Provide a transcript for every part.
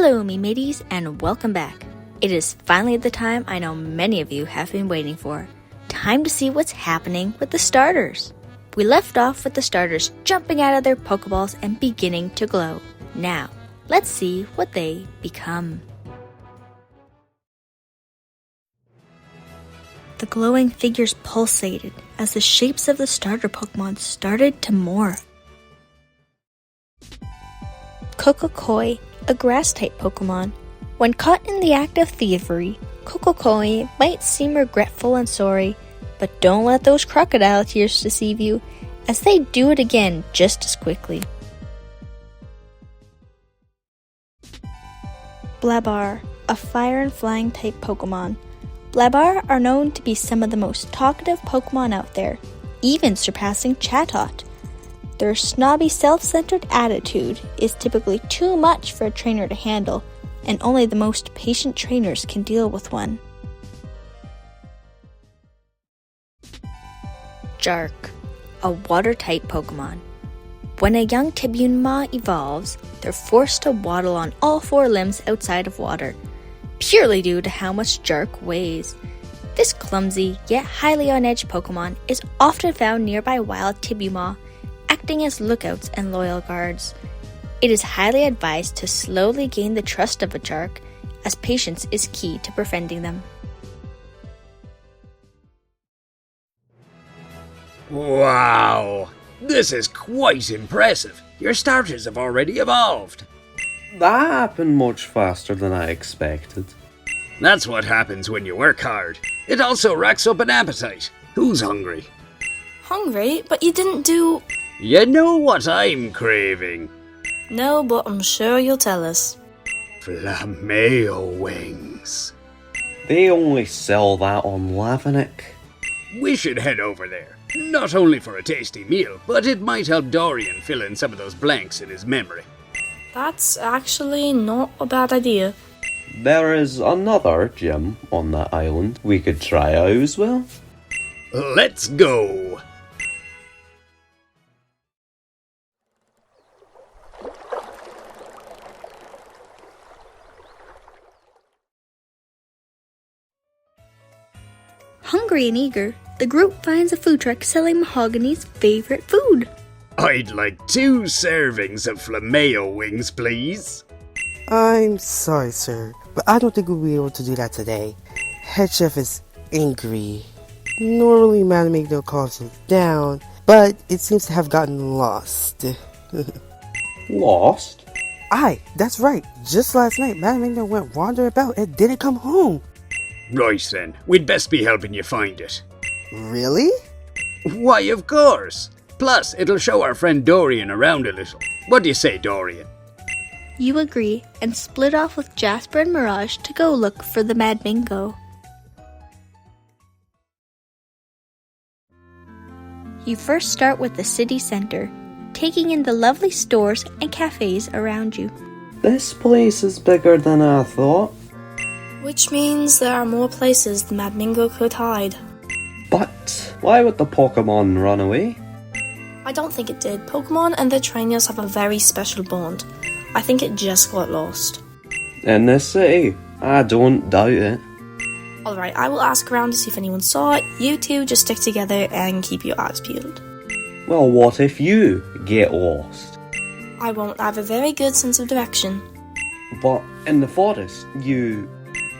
Hello, me mateys, and welcome back. It is finally the time I know many of you have been waiting for. Time to see what's happening with the starters. We left off with the starters jumping out of their Pokeballs and beginning to glow. Now, let's see what they become. The glowing figures pulsated as the shapes of the starter Pokemon started to morph. Cocokani, a grass-type Pokemon. When caught in the act of thievery, Cocokani might seem regretful and sorry, but don't let those crocodile tears deceive you, as they do it again just as quickly. Blabbarr, a fire and flying type Pokemon. Blabbarr are known to be some of the most talkative Pokemon out there, even surpassing Chatot. Their snobby, self-centered attitude is typically too much for a trainer to handle, and only the most patient trainers can deal with one. Jawrk, a water-type Pokemon. When a young Tibunma evolves, they're forced to waddle on all four limbs outside of water, purely due to how much Jawrk weighs. This clumsy, yet highly on-edge Pokemon is often found nearby wild Tibunma, acting as lookouts and loyal guards. It is highly advised to slowly gain the trust of a Jawrk, as patience is key to befriending them. Wow! This is quite impressive. Your starters have already evolved. That happened much faster than I expected. That's what happens when you work hard. It also racks up an appetite. Who's hungry? Hungry? But you didn't do... You know what I'm craving. No, but I'm sure you'll tell us. Flameo wings. They only sell that on Lavonic. We should head over there. Not only for a tasty meal, but it might help Dorian fill in some of those blanks in his memory. That's actually not a bad idea. There is another gym on that island we could try out as well. Let's go! Hungry and eager, the group finds a food truck selling Mahogany's favorite food. I'd like 2 servings of Flameo wings, please. I'm sorry, sir, but I don't think we'll be able to do that today. Head chef is angry. Normally, Mad Mingo calms him down, but it seems to have gotten lost. Lost? Aye, that's right. Just last night, Mad Mingo went wandering about and didn't come home. Right then, we'd best be helping you find it. Really? Why, of course. Plus, it'll show our friend Dorian around a little. What do you say, Dorian? You agree and split off with Jasper and Mirage to go look for the Mad Mingo. You first start with the city center, taking in the lovely stores and cafes around you. This place is bigger than I thought. Which means there are more places the Mad Mingo could hide. But why would the Pokémon run away? I don't think it did. Pokemon and their trainers have a very special bond. I think it just got lost. In this city? I don't doubt it. Alright, I will ask around to see if anyone saw it. You two just stick together and keep your eyes peeled. Well, what if you get lost? I won't. I have a very good sense of direction. But in the forest,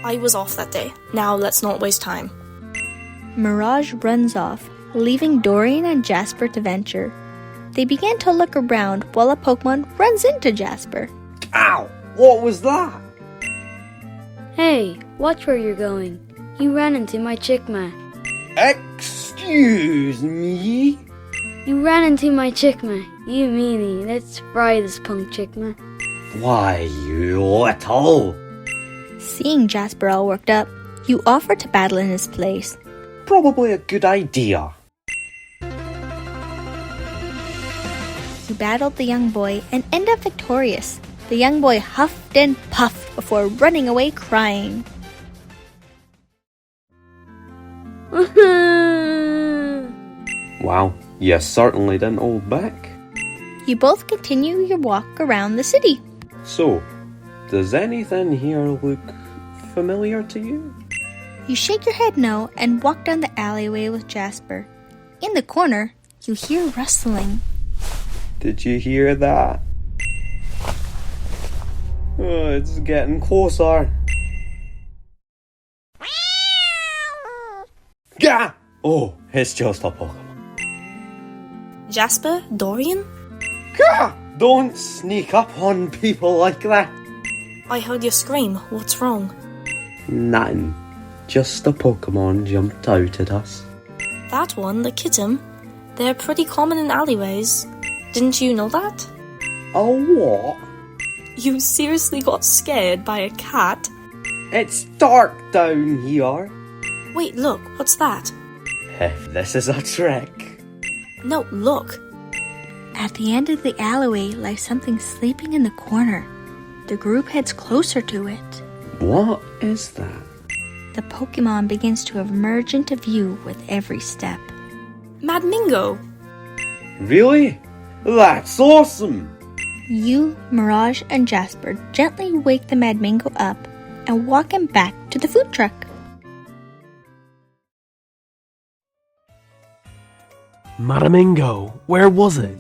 I was off that day. Now let's not waste time. Mirage runs off, leaving Dorian and Jasper to venture. They begin to look around while a Pokemon runs into Jasper. Ow! What was that? Hey, watch where you're going. You ran into my Chickma. Excuse me? You ran into my Chickma. You meanie. Let's fry this punk Chickma. Why, you little... Seeing Jasper all worked up, you offer to battle in his place. Probably a good idea. You battled the young boy and end up victorious. The young boy huffed and puffed before running away crying. Wow, you certainly didn't hold back. You both continue your walk around the city. So, Does anything here look familiar to you? You shake your head no and walk down the alleyway with Jasper. In the corner, you hear rustling. Did you hear that? Oh, it's getting closer. Gah! Oh, it's just a Pokemon. Jasper? Dorian? Gah! Don't sneak up on people like that. I heard your scream. What's wrong? Nothing. Just a Pokemon jumped out at us. That one, the kitten, they're pretty common in alleyways. Didn't you know that? A what? You seriously got scared by a cat? It's dark down here. Wait, look, what's that? If this is a trick. No, look. At the end of the alleyway lies something sleeping in the corner. The group heads closer to it. What is that? The Pokemon begins to emerge into view with every step. Mad Mingo! Really? That's awesome! You, Mirage, and Jasper gently wake the Mad Mingo up and walk him back to the food truck. Mad Mingo, where was it?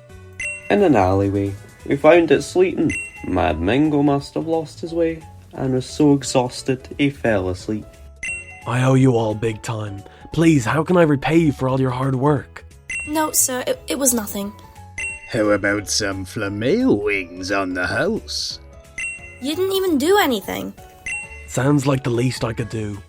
In an alleyway. We found it sleeping. Mad Mingo must have lost his way and was so exhausted he fell asleep. I owe you all big time. Please, how can I repay you for all your hard work? No, sir, it was nothing. How about some flamingo wings on the house? You didn't even do anything. Sounds like the least I could do.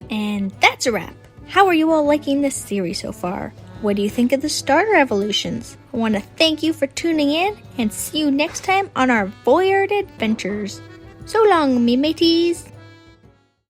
And that's a wrap. How are you all liking this series so far? What do you think of the starter evolutions? I want to thank you for tuning in and see you next time on our Voyard adventures. So long, me mateys!